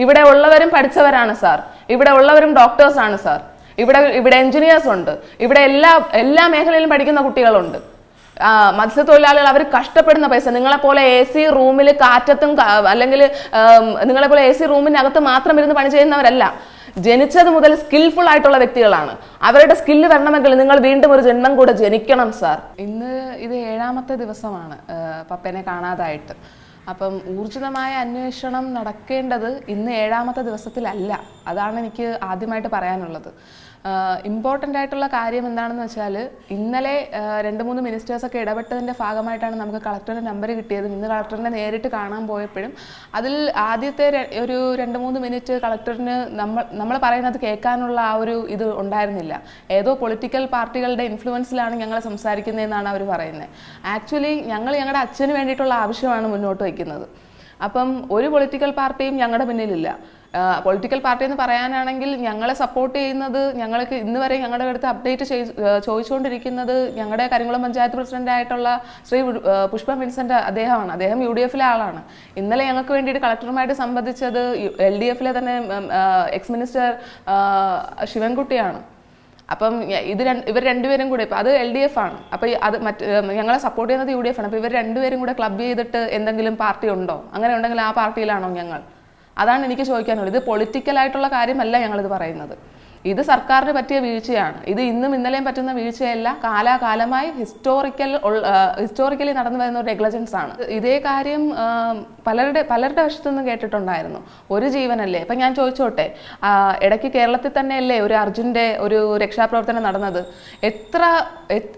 ഇവിടെ ഉള്ളവരും പഠിച്ചവരാണ് സാർ, ഇവിടെ ഉള്ളവരും ഡോക്ടേഴ്സാണ് സാർ, ഇവിടെ എഞ്ചിനീയേഴ്സ് ഉണ്ട്, ഇവിടെ എല്ലാ മേഖലയിലും പഠിക്കുന്ന കുട്ടികളുണ്ട്. മത്സ്യത്തൊഴിലാളികൾ അവർ കഷ്ടപ്പെടുന്ന പൈസ, നിങ്ങളെപ്പോലെ AC റൂമിൽ കാറ്റത്തും അല്ലെങ്കിൽ നിങ്ങളെപ്പോലെ AC റൂമിനകത്ത് മാത്രം ഇരുന്ന് പണി ചെയ്യുന്നവരല്ല. ജനിച്ചത് മുതൽ സ്കിൽഫുൾ ആയിട്ടുള്ള വ്യക്തികളാണ്. അവരുടെ സ്കില്ല് വരണമെങ്കിൽ നിങ്ങൾ വീണ്ടും ഒരു ജന്മം കൂടെ ജനിക്കണം സാർ. ഇന്ന് ഇത് 7ാമത്തെ ദിവസമാണ് പപ്പനെ കാണാതായിട്ട്. അപ്പം ഊർജിതമായ അന്വേഷണം നടക്കേണ്ടത് ഇന്ന് 7ാമത്തെ ദിവസത്തിലല്ല. അതാണ് എനിക്ക് ആദ്യമായിട്ട് പറയാനുള്ളത്. ഇമ്പോർട്ടൻ്റ് ആയിട്ടുള്ള കാര്യം എന്താണെന്ന് വെച്ചാൽ, ഇന്നലെ 2-3 മിനിസ്റ്റേഴ്സൊക്കെ ഇടപെട്ടതിൻ്റെ ഭാഗമായിട്ടാണ് നമുക്ക് കളക്ടറിൻ്റെ നമ്പർ കിട്ടിയതും. ഇന്ന് കളക്ടറിനെ നേരിട്ട് കാണാൻ പോയപ്പോഴും അതിൽ ആദ്യത്തെ ഒരു 2-3 മിനിറ്റ് കളക്ടറിന് നമ്മൾ പറയുന്നത് കേൾക്കാനുള്ള ആ ഒരു ഇത് ഉണ്ടായിരുന്നില്ല. ഏതോ പൊളിറ്റിക്കൽ പാർട്ടികളുടെ ഇൻഫ്ലുവൻസിലാണ് ഞങ്ങൾ സംസാരിക്കുന്നതെന്നാണ് അവർ പറയുന്നത്. ആക്ച്വലി ഞങ്ങളുടെ അച്ഛന് വേണ്ടിയിട്ടുള്ള ആവശ്യമാണ് മുന്നോട്ട് വയ്ക്കുന്നത്. അപ്പം ഒരു പൊളിറ്റിക്കൽ പാർട്ടിയും ഞങ്ങളുടെ പിന്നിലില്ല. പൊളിറ്റിക്കൽ പാർട്ടി എന്ന് പറയാനാണെങ്കിൽ ഞങ്ങളെ സപ്പോർട്ട് ചെയ്യുന്നത്, ഞങ്ങൾക്ക് ഇന്ന് വരെ ഞങ്ങളുടെ അടുത്ത് അപ്ഡേറ്റ് ചോദിച്ചുകൊണ്ടിരിക്കുന്നത് ഞങ്ങളുടെ കരിങ്കുളം പഞ്ചായത്ത് പ്രസിഡന്റായിട്ടുള്ള ശ്രീ പുഷ്പ വിൻസെന്റ് അദ്ദേഹമാണ്. അദ്ദേഹം UDF-ലെ ആളാണ്. ഇന്നലെ ഞങ്ങൾക്ക് വേണ്ടിയിട്ട് കളക്ടറുമായിട്ട് സംബന്ധിച്ചത് LDF-ലെ തന്നെ എക്സ് മിനിസ്റ്റർ ശിവൻകുട്ടിയാണ്. അപ്പം ഇവർ രണ്ടുപേരും കൂടെ, ഇപ്പം അത് LDF ആണ്, അപ്പം അത് ഞങ്ങളെ സപ്പോർട്ട് ചെയ്യുന്നത് UDF ആണ്. അപ്പം ഇവർ രണ്ടുപേരും കൂടെ ക്ലബ് ചെയ്തിട്ട് എന്തെങ്കിലും പാർട്ടി ഉണ്ടോ? അങ്ങനെ ഉണ്ടെങ്കിൽ ആ പാർട്ടിയിലാണോ ഞങ്ങൾ? അതാണ് എനിക്ക് ചോദിക്കാനുള്ളത്. ഇത് പൊളിറ്റിക്കലായിട്ടുള്ള കാര്യമല്ല ഞങ്ങളിത് പറയുന്നത്. ഇത് സർക്കാരിന് പറ്റിയ വീഴ്ചയാണ്. ഇത് ഇന്നും ഇന്നലെയും പറ്റുന്ന വീഴ്ചയല്ല, കാലാകാലമായി ഹിസ്റ്റോറിക്കലി നടന്നു വരുന്ന ഒരു നെഗ്ലജൻസ് ആണ്. ഇതേ കാര്യം പലരുടെ വശത്തു നിന്ന് കേട്ടിട്ടുണ്ടായിരുന്നു. ഒരു ജീവനല്ലേ? അപ്പം ഞാൻ ചോദിച്ചോട്ടെ, ഇടയ്ക്ക് കേരളത്തിൽ തന്നെയല്ലേ ഒരു അർജുൻ്റെ ഒരു രക്ഷാപ്രവർത്തനം നടന്നത്?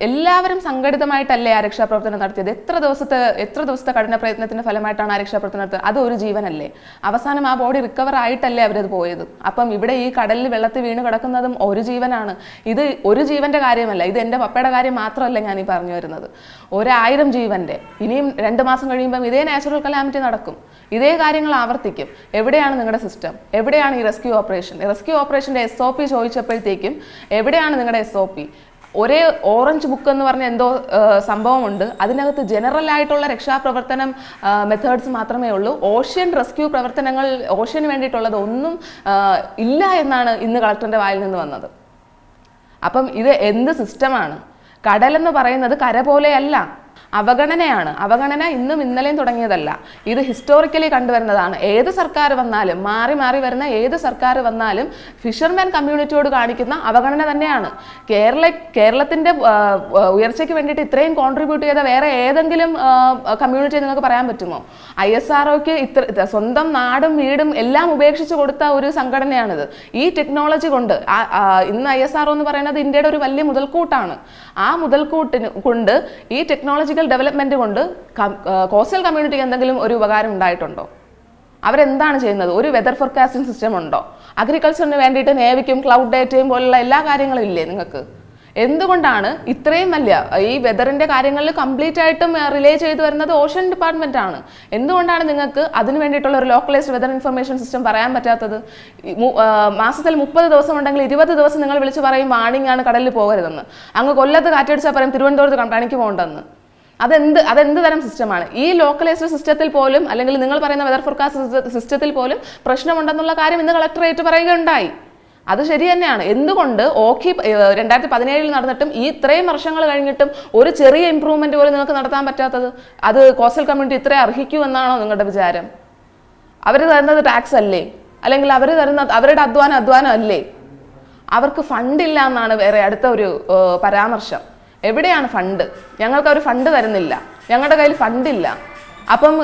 എല്ലാവരും സംഘടിതമായിട്ടല്ലേ ആ രക്ഷാപ്രവർത്തനം നടത്തിയത്? എത്ര ദിവസത്തെ കഠിന പ്രയത്നത്തിന്റെ ഫലമായിട്ടാണ് ആ രക്ഷാപ്രവർത്തനം നടത്തിയത്? അത് ഒരു ജീവനല്ലേ? അവസാനം ആ ബോഡി റിക്കവർ ആയിട്ടല്ലേ അവരത് പോയത്? അപ്പം ഇവിടെ ഈ കടലിൽ വെള്ളത്തിൽ വീണ് കിടക്കുന്നതും ഒരു ജീവനാണ്. ഇത് ഒരു ജീവന്റെ കാര്യമല്ല, ഇത് എൻ്റെ പപ്പയുടെ കാര്യം മാത്രമല്ല ഞാൻ ഈ പറഞ്ഞു വരുന്നത്. 1000 ജീവന്റെ. ഇനിയും 2 മാസം കഴിയുമ്പം ഇതേ നാച്ചുറൽ കലാമിറ്റി നടക്കും, ഇതേ കാര്യങ്ങൾ ആവർത്തിക്കും. എവിടെയാണ് നിങ്ങളുടെ സിസ്റ്റം? എവിടെയാണ് ഈ റെസ്ക്യൂ ഓപ്പറേഷന്റെ SOP ചോദിച്ചപ്പോഴത്തേക്കും എവിടെയാണ് നിങ്ങളുടെ SOP? ഒരേ ഓറഞ്ച് ബുക്ക് എന്ന് പറഞ്ഞ എന്തോ സംഭവമുണ്ട്. അതിനകത്ത് ജനറൽ ആയിട്ടുള്ള രക്ഷാപ്രവർത്തനം മെത്തേഡ്സ് മാത്രമേ ഉള്ളൂ. ഓഷ്യൻ റെസ്ക്യൂ പ്രവർത്തനങ്ങൾ, ഓഷ്യന് വേണ്ടിയിട്ടുള്ളത് ഒന്നും ഇല്ല എന്നാണ് ഇന്ന് കളക്ടറിന്റെ വായിൽ നിന്ന് വന്നത്. അപ്പം ഇത് എന്ത് സിസ്റ്റമാണ്? കടലെന്ന് പറയുന്നത് കര പോലെയല്ല, അവഗണനയാണ്. അവഗണന ഇന്നും ഇന്നലെയും തുടങ്ങിയതല്ല, ഇത് ഹിസ്റ്റോറിക്കലി കണ്ടുവരുന്നതാണ്. ഏത് സർക്കാർ വന്നാലും, മാറി വരുന്ന ഏത് സർക്കാർ വന്നാലും ഫിഷർമാൻ കമ്മ്യൂണിറ്റിയോട് കാണിക്കുന്ന അവഗണന തന്നെയാണ്. കേരളത്തിന്റെ ഉയർച്ചയ്ക്ക് വേണ്ടിയിട്ട് ഇത്രയും കോൺട്രിബ്യൂട്ട് ചെയ്ത വേറെ ഏതെങ്കിലും കമ്മ്യൂണിറ്റി നിങ്ങൾക്ക് പറയാൻ പറ്റുമോ? ISROക്ക് സ്വന്തം നാടും വീടും എല്ലാം ഉപേക്ഷിച്ച് കൊടുത്ത ഒരു സംഘടനയാണിത്. ഈ ടെക്നോളജി കൊണ്ട് ഇന്ന് ISRO എന്ന് പറയുന്നത് ഇന്ത്യയുടെ ഒരു വലിയ മുതൽക്കൂട്ടാണ്. ആ മുതൽക്കൂട്ടിന് കൊണ്ട് ഈ ടെക്നോളജിക്കൽ ഡെവലപ്മെന്റ് കൊണ്ട് കോസ്റ്റൽ കമ്മ്യൂണിറ്റിക്ക് എന്തെങ്കിലും ഒരു ഉപകാരം ഉണ്ടായിട്ടുണ്ടോ? അവരെന്താണ് ചെയ്യുന്നത്? ഒരു വെതർ ഫോർകാസ്റ്റിംഗ് സിസ്റ്റം ഉണ്ടോ? അഗ്രികൾച്ചറിന് വേണ്ടിയിട്ട് നേവിക്കും ക്ലൗഡ് ഡേറ്റയും പോലുള്ള എല്ലാ കാര്യങ്ങളും ഇല്ലേ നിങ്ങൾക്ക്? എന്തുകൊണ്ടാണ് ഇത്രയും വലിയ ഈ വെതറിന്റെ കാര്യങ്ങളിൽ കംപ്ലീറ്റ് ആയിട്ടും റിലേ ചെയ്തു വരുന്നത് ഓഷൻ ഡിപ്പാർട്ട്മെന്റ് ആണ്? എന്തുകൊണ്ടാണ് നിങ്ങൾക്ക് അതിന് വേണ്ടിയിട്ടുള്ള ഒരു ലോക്കലൈസ്ഡ് വെതർ ഇൻഫർമേഷൻ സിസ്റ്റം പറയാൻ പറ്റാത്തത്? മാസത്തിൽ 30 ദിവസം ഉണ്ടെങ്കിൽ 20 ദിവസം നിങ്ങൾ വിളിച്ച് പറയും വാണിംഗ് ആണ്, കടലിൽ പോകരുതെന്ന്. അങ്ങ് കൊല്ലത്ത് കാറ്റടിച്ചാൽ പറയും തിരുവനന്തപുരത്ത് പണിക്ക് പോകണ്ടെന്ന്. അതെന്ത് തരം സിസ്റ്റമാണ്? ഈ ലോക്കലൈസ്ഡ് സിസ്റ്റത്തിൽ പോലും, അല്ലെങ്കിൽ നിങ്ങൾ പറയുന്ന വെതർ ഫോർകാസ്റ്റ് സിസ്റ്റത്തിൽ പോലും പ്രശ്നമുണ്ടെന്നുള്ള കാര്യം ഇന്ന് കളക്ടറേറ്റ് പറയുകയുണ്ടായി. അത് ശരി തന്നെയാണ്. എന്തുകൊണ്ട് ഓഖി 2017 നടന്നിട്ടും ഈ ഇത്രയും വർഷങ്ങൾ കഴിഞ്ഞിട്ടും ഒരു ചെറിയ ഇംപ്രൂവ്മെന്റ് പോലും നിങ്ങൾക്ക് നടത്താൻ പറ്റാത്തത്? അത് കോസ്റ്റൽ കമ്മ്യൂണിറ്റി ഇത്രയും അർഹിക്കൂ എന്നാണോ നിങ്ങളുടെ വിചാരം? അവർ തരുന്നത് ടാക്സ് അല്ലേ? അല്ലെങ്കിൽ അവർ തരുന്ന അവരുടെ അധ്വാനം അല്ലേ? അവർക്ക് ഫണ്ടില്ല എന്നാണ് വേറെ അടുത്ത ഒരു പരാമർശം. എവിടെയാണ് ഫണ്ട്? ഞങ്ങൾക്ക് അവർ ഫണ്ട് തരുന്നില്ല, ഞങ്ങളുടെ കയ്യിൽ ഫണ്ടില്ല. അപ്പം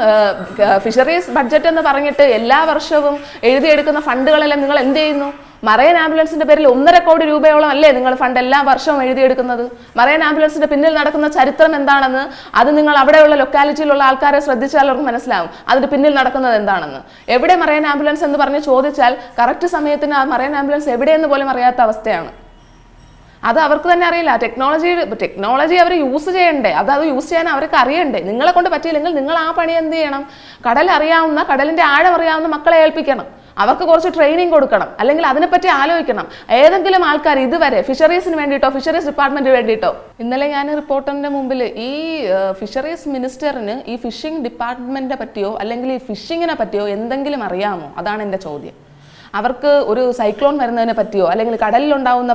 ഫിഷറീസ് ബഡ്ജറ്റ് എന്ന് പറഞ്ഞിട്ട് എല്ലാ വർഷവും എഴുതിയെടുക്കുന്ന ഫണ്ടുകളെല്ലാം നിങ്ങൾ എന്ത് ചെയ്യുന്നു? മറൈൻ ആംബുലൻസിന്റെ പേരിൽ 1.5 കോടി രൂപയോളം അല്ലേ നിങ്ങൾ ഫണ്ട് എല്ലാ വർഷവും എഴുതിയെടുക്കുന്നത്? മറൈൻ ആംബുലൻസിന്റെ പിന്നിൽ നടക്കുന്ന ചരിത്രം എന്താണെന്ന് അത് നിങ്ങൾ അവിടെയുള്ള ലൊക്കാലിറ്റിയിലുള്ള ആൾക്കാരെ ശ്രദ്ധിച്ചാൽ അവർക്ക് മനസ്സിലാവും അതിന് പിന്നിൽ നടക്കുന്നത് എന്താണെന്ന്. എവിടെ മറൈൻ ആംബുലൻസ് എന്ന് പറഞ്ഞ് ചോദിച്ചാൽ കറക്റ്റ് സമയത്തിന് ആ മറൈൻ ആംബുലൻസ് എവിടെയെന്ന് പോലും അറിയാത്ത അവസ്ഥയാണ്. അത് അവർക്ക് തന്നെ അറിയില്ല. ടെക്നോളജി അവർ യൂസ് ചെയ്യണ്ടേ? അത് യൂസ് ചെയ്യാൻ അവർക്ക് അറിയണ്ടേ? നിങ്ങളെ കൊണ്ട് പറ്റിയില്ലെങ്കിൽ നിങ്ങൾ ആ പണി എന്ത് ചെയ്യണം? കടൽ അറിയാവുന്ന, കടലിന്റെ ആഴം അറിയാവുന്ന മക്കളെ ഏൽപ്പിക്കണം. അവർക്ക് കുറച്ച് ട്രെയിനിങ് കൊടുക്കണം, അല്ലെങ്കിൽ അതിനെപ്പറ്റി ആലോചിക്കണം. ഏതെങ്കിലും ആൾക്കാർ ഇതുവരെ ഫിഷറീസിന് വേണ്ടിയിട്ടോ ഫിഷറീസ് ഡിപ്പാർട്ട്മെന്റിന് വേണ്ടിയിട്ടോ, ഇന്നലെ ഞാൻ റിപ്പോർട്ടറിന്റെ മുമ്പിൽ ഈ ഫിഷറീസ് മിനിസ്റ്ററിന് ഈ ഫിഷിംഗ് ഡിപ്പാർട്ട്മെന്റിനെ പറ്റിയോ അല്ലെങ്കിൽ ഈ ഫിഷിങ്ങിനെ പറ്റിയോ എന്തെങ്കിലും അറിയാമോ? അതാണ് എൻ്റെ ചോദ്യം. അവർക്ക് ഒരു സൈക്ലോൺ വരുന്നതിനെ പറ്റിയോ അല്ലെങ്കിൽ കടലിലുണ്ടാവുന്ന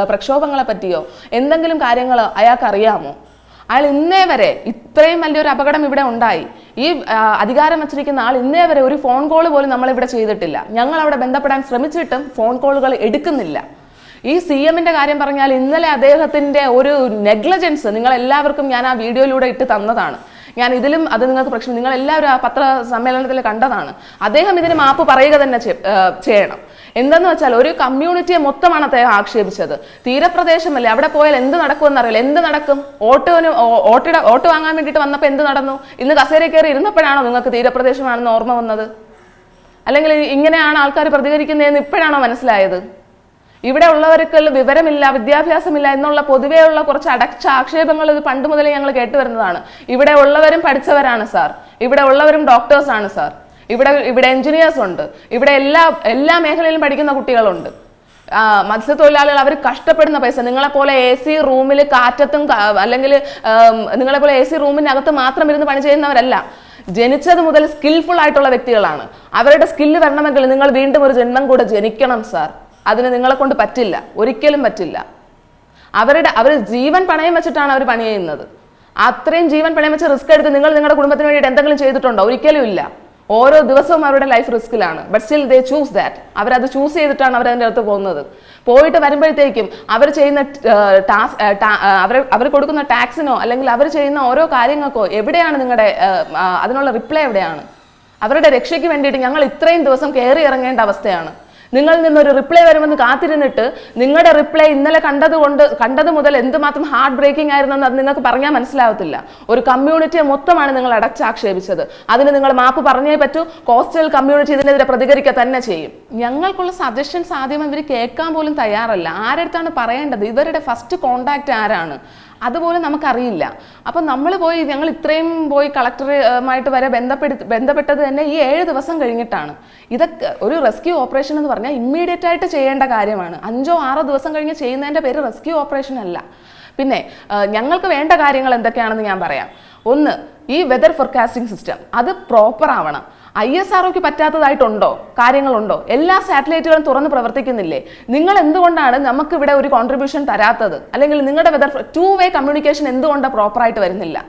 പ്രക്ഷോഭങ്ങളെ പറ്റിയോ എന്തെങ്കിലും കാര്യങ്ങൾ അയാൾക്ക് അറിയാമോ? അയാൾ ഇന്നേ വരെ ഇത്രയും വലിയൊരു അപകടം ഇവിടെ ഉണ്ടായി, ഈ അധികാരം വച്ചിരിക്കുന്ന ആൾ ഇന്നേ വരെ ഒരു ഫോൺ കോൾ പോലും നമ്മളിവിടെ ചെയ്തിട്ടില്ല. ഞങ്ങൾ അവിടെ ബന്ധപ്പെടാൻ ശ്രമിച്ചിട്ടും ഫോൺ കോളുകൾ എടുക്കുന്നില്ല. ഈ CM-ന്റെ കാര്യം പറഞ്ഞാൽ ഇന്നലെ അദ്ദേഹത്തിന്റെ ഒരു നെഗ്ലിജൻസ് നിങ്ങൾ എല്ലാവർക്കും ഞാൻ ആ വീഡിയോയിലൂടെ ഇട്ട് തന്നതാണ്. ഞാൻ ഇതിലും അത് നിങ്ങൾക്ക് പ്രശ്നം, നിങ്ങൾ എല്ലാവരും ആ പത്ര സമ്മേളനത്തിൽ കണ്ടതാണ്. അദ്ദേഹം ഇതിന് മാപ്പ് പറയുക തന്നെ ചെയ്യണം. എന്തെന്ന് വെച്ചാൽ ഒരു കമ്മ്യൂണിറ്റിയെ മൊത്തമാണ് അദ്ദേഹം ആക്ഷേപിച്ചത്. തീരപ്രദേശമല്ലേ, അവിടെ പോയാൽ എന്ത് നടക്കുമെന്ന് അറിയില്ല. എന്ത് നടക്കും? വോട്ട് വാങ്ങാൻ വേണ്ടിയിട്ട് വന്നപ്പോൾ എന്ത് നടന്നു? ഇന്ന് കസേര കയറി ഇരുന്നപ്പോഴാണോ നിങ്ങൾക്ക് തീരപ്രദേശമാണെന്ന് ഓർമ്മ വന്നത്? അല്ലെങ്കിൽ ഇങ്ങനെയാണ് ആൾക്കാർ പ്രതികരിക്കുന്നതെന്ന് ഇപ്പോഴാണോ മനസ്സിലായത്? ഇവിടെ ഉള്ളവർക്ക് വിവരമില്ല, വിദ്യാഭ്യാസമില്ല എന്നുള്ള പൊതുവെയുള്ള കുറച്ച് അടച്ച ആക്ഷേപങ്ങൾ ഇത് പണ്ട് മുതലേ ഞങ്ങൾ കേട്ടുവരുന്നതാണ്. ഇവിടെ ഉള്ളവരും പഠിച്ചവരാണ് സാർ, ഇവിടെ ഉള്ളവരും ഡോക്ടേഴ്സാണ് സാർ, ഇവിടെ എഞ്ചിനീയേഴ്സ് ഉണ്ട്, ഇവിടെ എല്ലാ മേഖലയിലും പഠിക്കുന്ന കുട്ടികളുണ്ട്. മത്സ്യത്തൊഴിലാളികൾ അവർ കഷ്ടപ്പെടുന്ന പൈസ, നിങ്ങളെപ്പോലെ AC റൂമിൽ കാറ്റത്തും അല്ലെങ്കിൽ നിങ്ങളെപ്പോലെ AC റൂമിനകത്ത് മാത്രം ഇരുന്ന് പണി ചെയ്യുന്നവരല്ല. ജനിച്ചത് മുതൽ സ്കിൽഫുൾ ആയിട്ടുള്ള വ്യക്തികളാണ്. അവരുടെ സ്കില്ല് വരണമെങ്കിൽ നിങ്ങൾ വീണ്ടും ഒരു ജന്മം കൂടെ ജനിക്കണം സാർ. അതിന് നിങ്ങളെ കൊണ്ട് പറ്റില്ല, ഒരിക്കലും പറ്റില്ല. അവർ ജീവൻ പണയം വെച്ചിട്ടാണ് അവർ പണി ചെയ്യുന്നത്. അത്രയും ജീവൻ പണയം വെച്ച് റിസ്ക് എടുത്ത് നിങ്ങൾ നിങ്ങളുടെ കുടുംബത്തിന് വേണ്ടിയിട്ട് എന്തെങ്കിലും ചെയ്തിട്ടുണ്ടോ? ഒരിക്കലും ഇല്ല. ഓരോ ദിവസവും അവരുടെ ലൈഫ് റിസ്കിലാണ്. But still they choose that. അവരത് ചൂസ് ചെയ്തിട്ടാണ് അവരതിൻ്റെ അടുത്ത് പോകുന്നത്. പോയിട്ട് വരുമ്പോഴത്തേക്കും അവർ ചെയ്യുന്ന അവർ കൊടുക്കുന്ന ടാക്സിനോ അല്ലെങ്കിൽ അവർ ചെയ്യുന്ന ഓരോ കാര്യങ്ങൾക്കോ എവിടെയാണ് നിങ്ങളുടെ അതിനുള്ള റിപ്ലൈ എവിടെയാണ്? അവരുടെ രക്ഷയ്ക്ക് വേണ്ടിയിട്ട് ഞങ്ങൾ ഇത്രയും ദിവസം കയറി ഇറങ്ങേണ്ട അവസ്ഥയാണ്. നിങ്ങളിൽ നിന്നൊരു റിപ്ലൈ വരുമെന്ന് കാത്തിരുന്നിട്ട് നിങ്ങളുടെ റിപ്ലൈ ഇന്നലെ കണ്ടത് മുതൽ എന്തുമാത്രം ഹാർട്ട് ബ്രേക്കിംഗ് ആയിരുന്നെന്ന് അത് നിങ്ങൾക്ക് പറഞ്ഞാൽ മനസ്സിലാവത്തില്ല. ഒരു കമ്മ്യൂണിറ്റിയെ മൊത്തമാണ് നിങ്ങൾ അടച്ചാക്ഷേപിച്ചത്. അതിന് നിങ്ങൾ മാപ്പ് പറഞ്ഞേ പറ്റൂ. കോസ്റ്റൽ കമ്മ്യൂണിറ്റി ഇതിനെതിരെ പ്രതികരിക്കുക തന്നെ ചെയ്യും. ഞങ്ങൾക്കുള്ള സജഷൻസ് ആദ്യം ഇവർ കേൾക്കാൻ പോലും തയ്യാറല്ല. ആരടുത്താണ് പറയേണ്ടത്? ഇവരുടെ ഫസ്റ്റ് കോണ്ടാക്ട് ആരാണ്? അതുപോലും നമുക്കറിയില്ല. അപ്പം ഞങ്ങൾ ഇത്രയും പോയി കളക്ടറുമായിട്ട് വരെ ബന്ധപ്പെട്ടത് തന്നെ ഈ 7 ദിവസം കഴിഞ്ഞിട്ടാണ്. ഇതൊക്കെ ഒരു റെസ്ക്യൂ ഓപ്പറേഷൻ എന്ന് പറഞ്ഞാൽ ഇമ്മീഡിയറ്റ് ആയിട്ട് ചെയ്യേണ്ട കാര്യമാണ്. 5-6 ദിവസം കഴിഞ്ഞ് ചെയ്യുന്നതിൻ്റെ പേര് റെസ്ക്യൂ ഓപ്പറേഷൻ അല്ല. പിന്നെ ഞങ്ങൾക്ക് വേണ്ട കാര്യങ്ങൾ എന്തൊക്കെയാണെന്ന് ഞാൻ പറയാം. ഒന്ന്, ഈ വെതർ ഫോർകാസ്റ്റിംഗ് സിസ്റ്റം അത് പ്രോപ്പർ ആവണം. ISROക്ക് പറ്റാത്തതായിട്ടുണ്ടോ? കാര്യങ്ങളുണ്ടോ? എല്ലാ സാറ്റലൈറ്റുകളും തുറന്ന് പ്രവർത്തിക്കുന്നില്ലേ? നിങ്ങൾ എന്തുകൊണ്ടാണ് നമുക്ക് ഇവിടെ ഒരു കോൺട്രിബ്യൂഷൻ തരാത്തത്? അല്ലെങ്കിൽ നിങ്ങളുടെ വെതർ 2-വേ കമ്മ്യൂണിക്കേഷൻ എന്തുകൊണ്ടാണ് പ്രോപ്പറായിട്ട് വരുന്നില്ല?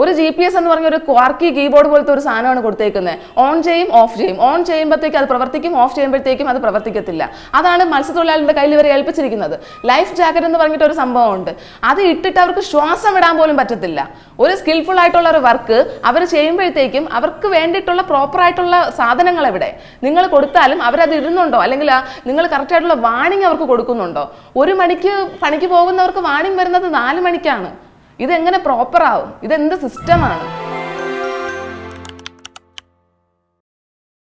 ഒരു GPS എന്ന് പറഞ്ഞ ഒരു ക്വാർക്കി കീബോർഡ് പോലത്തെ ഒരു സാധനമാണ് കൊടുത്തേക്കുന്നത്. ഓൺ ചെയ്യും, ഓഫ് ചെയ്യും. ഓൺ ചെയ്യുമ്പോഴത്തേക്ക് അത് പ്രവർത്തിക്കും, ഓഫ് ചെയ്യുമ്പോഴത്തേക്കും അത് പ്രവർത്തിക്കത്തില്ല. അതാണ് മത്സ്യത്തൊഴിലാളികളുടെ കയ്യിൽ ഇവരെ ഏൽപ്പിച്ചിരിക്കുന്നത്. ലൈഫ് ജാക്കറ്റ് എന്ന് പറഞ്ഞിട്ട് ഒരു സംഭവമുണ്ട്. അത് ഇട്ടിട്ട് അവർക്ക് ശ്വാസം വിടാൻ പോലും പറ്റത്തില്ല. ഒരു സ്കിൽഫുൾ ആയിട്ടുള്ള ഒരു വർക്ക് അവർ ചെയ്യുമ്പോഴത്തേക്കും അവർക്ക് വേണ്ടിയിട്ടുള്ള പ്രോപ്പർ ആയിട്ടുള്ള സാധനങ്ങൾ എവിടെ? നിങ്ങൾ കൊടുത്താലും അവരത് ഇടുന്നുണ്ടോ? അല്ലെങ്കിൽ നിങ്ങൾ കറക്റ്റ് ആയിട്ടുള്ള വാണിംഗ് അവർക്ക് കൊടുക്കുന്നുണ്ടോ? 1 മണിക്ക് പണിക്ക് പോകുന്നവർക്ക് വാണിംഗ് വരുന്നത് 4 മണിക്കാണ്. ഇതെങ്ങനെ പ്രോപ്പർ ആവും? ഇതെന്ത് സിസ്റ്റമാണ്?